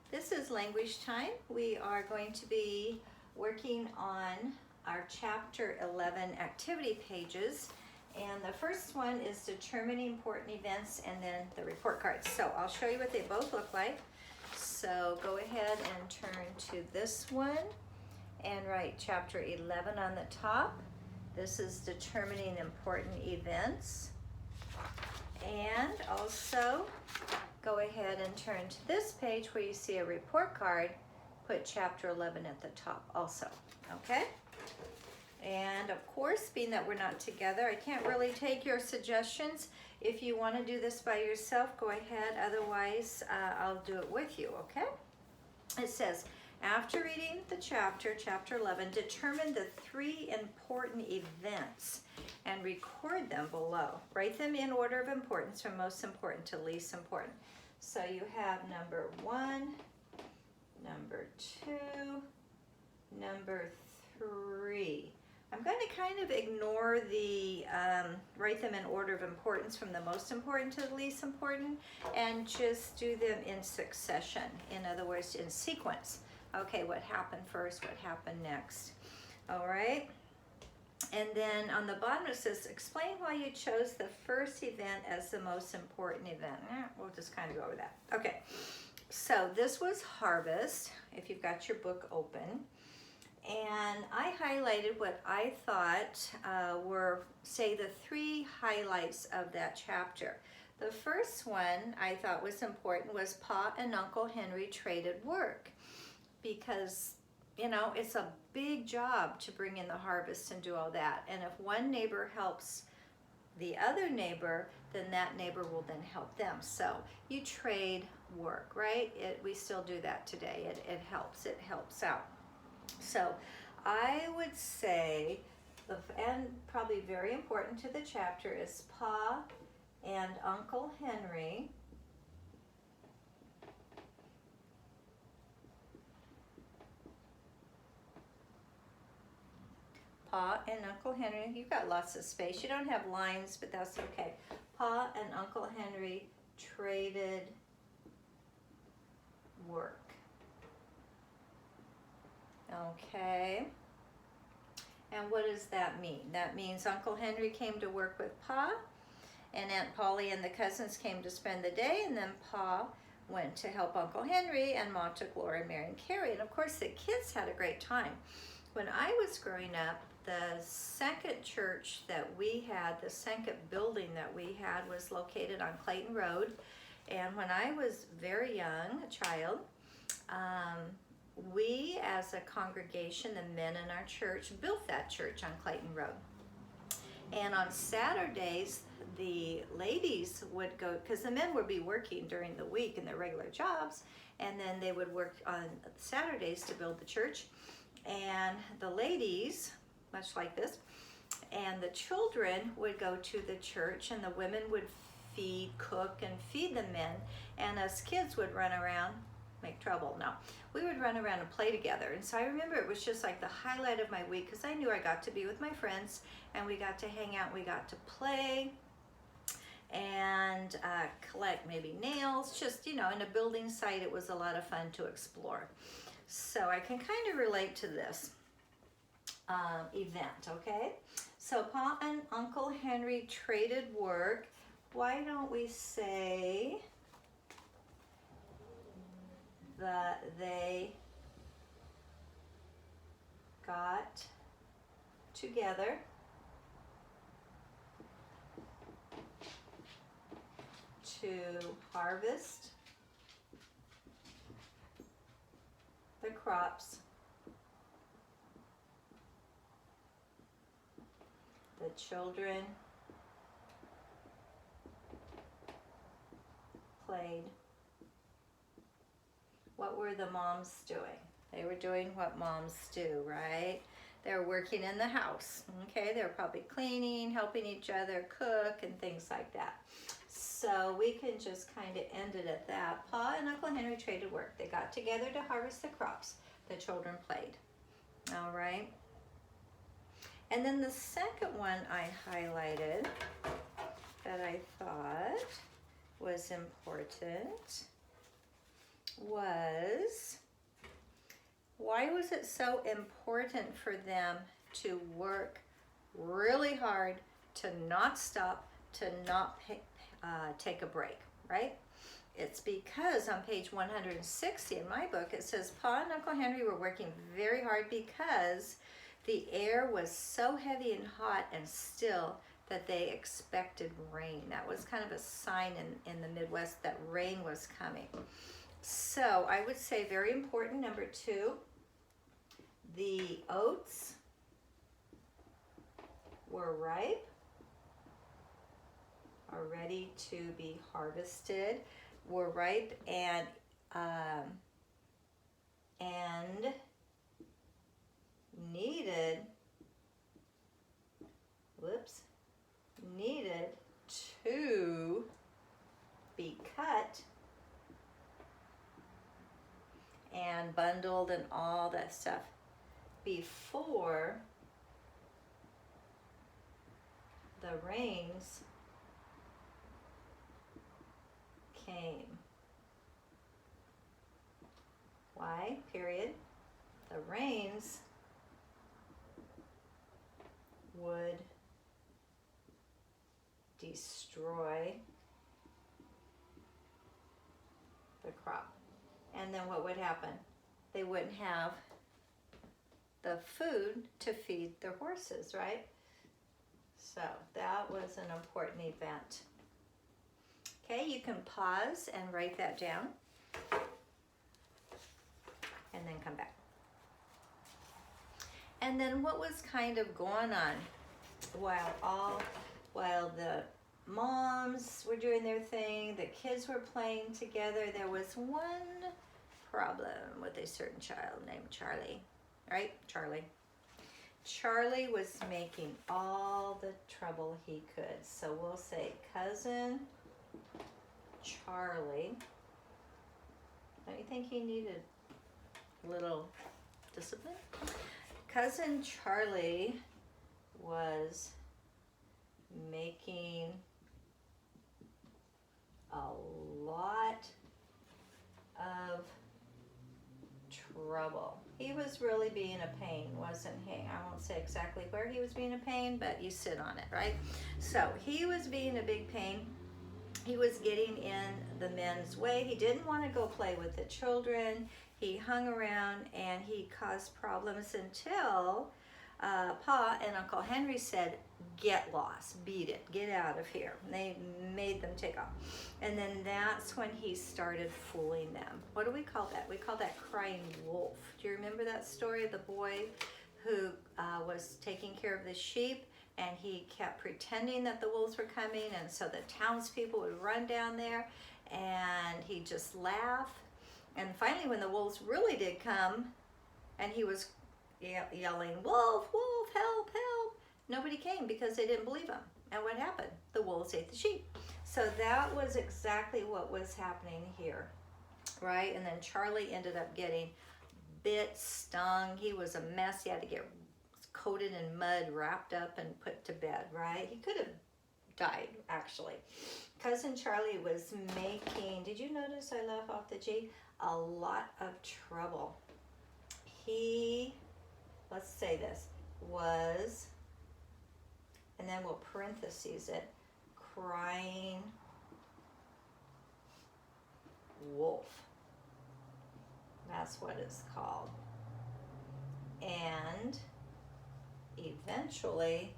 This is language time. We are going to be working on our chapter 11 activity pages. And the first one is determining important events and then the report cards. So I'll show you what they both look like. So go ahead and turn to this one and write chapter 11 on the top. This is determining important events. And also go ahead and turn to this page where you see a report card. Put chapter 11 at the top also, okay? And of course, being that we're not together, I can't really take your suggestions. If you want to do this by yourself, go ahead. Otherwise, I'll do it with you, okay? It says, after reading the chapter 11, determine the 3 important events and record them below. Write them in order of importance from most important to least important. So you have number 1, number 2, number 3. I'm going to kind of ignore the write them in order of importance from the most important to the least important and just do them in succession. In other words, in sequence. Okay, what happened first, what happened next. All right. And then on the bottom it says, explain why you chose the first event as the most important event. We'll just kind of go over that. Okay, so this was harvest, if you've got your book open. And I highlighted what I thought were, say, the 3 highlights of that chapter. The first one I thought was important was Pa and Uncle Henry traded work. Because, you know, it's a big job to bring in the harvest and do all that. And if one neighbor helps the other neighbor, then that neighbor will then help them. So you trade work, right? We still do that today. It helps out. So I would say, and probably very important to the chapter, is Pa and Uncle Henry Pa and Uncle Henry, you've got lots of space. You don't have lines, but that's okay. Pa and Uncle Henry traded work. Okay. And what does that mean? That means Uncle Henry came to work with Pa, and Aunt Polly and the cousins came to spend the day, and then Pa went to help Uncle Henry, and Ma took Laura, Mary, and Carrie. And of course, the kids had a great time. When I was growing up, the second church that we had, the second building that we had, was located on Clayton Road. And when I was very young, a child, we as a congregation, the men in our church, built that church on Clayton Road. And on Saturdays, the ladies would go, because the men would be working during the week in their regular jobs, and then they would work on Saturdays to build the church. And the ladies, much like this, and the children would go to the church, and the women would cook and feed the men, and us kids would run around, make trouble. No, we would run around and play together. And so I remember it was just like the highlight of my week, because I knew I got to be with my friends, and we got to hang out, we got to play and collect maybe nails, just, you know, in a building site. It was a lot of fun to explore. So I can kind of relate to this event, okay? So Pa and Uncle Henry traded work. Why don't we say that they got together to harvest the crops, the children played. What were the moms doing? They were doing what moms do, right? They're working in the house, okay? They're probably cleaning, helping each other cook, and things like that. So we can just kind of end it at that. Pa and Uncle Henry traded work. They got together to harvest the crops. The children played. All right. And then the second one I highlighted that I thought was important was, why was it so important for them to work really hard, to not stop, to not take a break, right? It's because on page 160 in my book, it says Pa and Uncle Henry were working very hard because the air was so heavy and hot and still that they expected rain. That was kind of a sign in the Midwest that rain was coming. So I would say very important, number 2, the oats were ripe, are ready to be harvested, were ripe and needed to be cut and bundled and all that stuff before the rains came. Why? Period. The rains would destroy the crop. And then what would happen? They wouldn't have the food to feed their horses, right? So that was an important event. Okay, you can pause and write that down and then come back. And then what was kind of going on while the moms were doing their thing, the kids were playing together, there was one problem with a certain child named Charlie, right? Charlie was making all the trouble he could. So we'll say cousin Charlie. Don't you think he needed a little discipline? Cousin Charlie was making a lot of trouble. He was really being a pain, wasn't he? I won't say exactly where he was being a pain, but you sit on it, right? So he was being a big pain. He was getting in the men's way. He didn't want to go play with the children. He hung around and he caused problems until Pa and Uncle Henry said, get lost, beat it, get out of here. And they made them take off. And then that's when he started fooling them. What do we call that? We call that crying wolf. Do you remember that story of the boy who was taking care of the sheep and he kept pretending that the wolves were coming, and so the townspeople would run down there and he'd just laugh. And finally when the wolves really did come and he was yelling, wolf, wolf, help, help, nobody came because they didn't believe him. And what happened? The wolves ate the sheep. So that was exactly what was happening here, right? And then Charlie ended up getting bit, stung. He was a mess. He had to get coated in mud, wrapped up, and put to bed, right? He could have died, actually. Cousin Charlie was making, did you notice I left off the G? A lot of trouble. He, let's say this, was, and then we'll parentheses it, crying wolf. That's what it's called. And eventually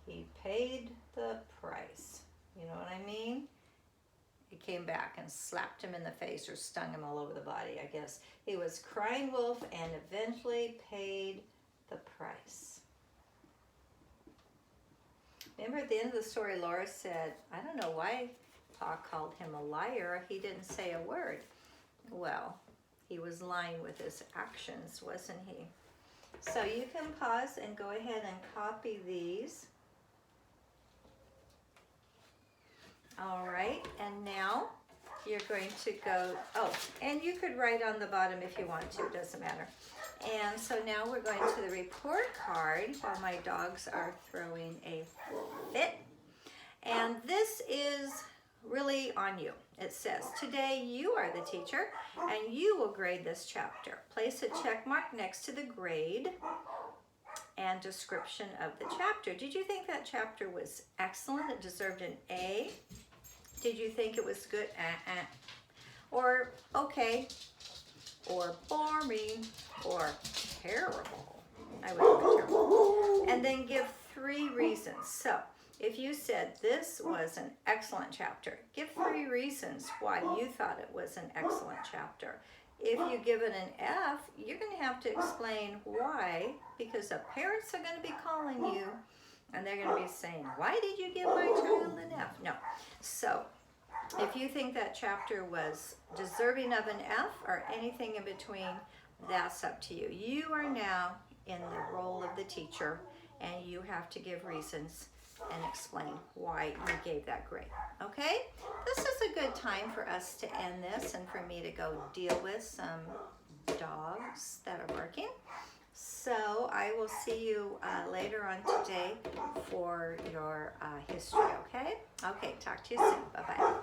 he paid the price. You know what I mean? He came back and slapped him in the face or stung him all over the body, I guess. He was crying wolf and eventually paid the price. Remember at the end of the story, Laura said, I don't know why Pa called him a liar. He didn't say a word. Well, he was lying with his actions, wasn't he? So you can pause and go ahead and copy these. All right, and now you're going to go, oh, and you could write on the bottom if you want to, doesn't matter. And so now we're going to the report card while my dogs are throwing a fit. And on you. It says, today you are the teacher and you will grade this chapter. Place a check mark next to the grade and description of the chapter. Did you think that chapter was excellent? It deserved an A? Did you think it was good? Or okay? Or boring? Or terrible? I would go terrible. And then give 3 reasons. So if you said this was an excellent chapter, give 3 reasons why you thought it was an excellent chapter. If you give it an F, you're going to have to explain why, because the parents are going to be calling you and they're going to be saying, why did you give my child an F? No. So if you think that chapter was deserving of an F or anything in between, that's up to you. You are now in the role of the teacher and you have to give reasons and explain why you gave that grade. Okay? This is a good time for us to end this and for me to go deal with some dogs that are barking. So I will see you later on today for your history, okay? Okay, talk to you soon. Bye-bye.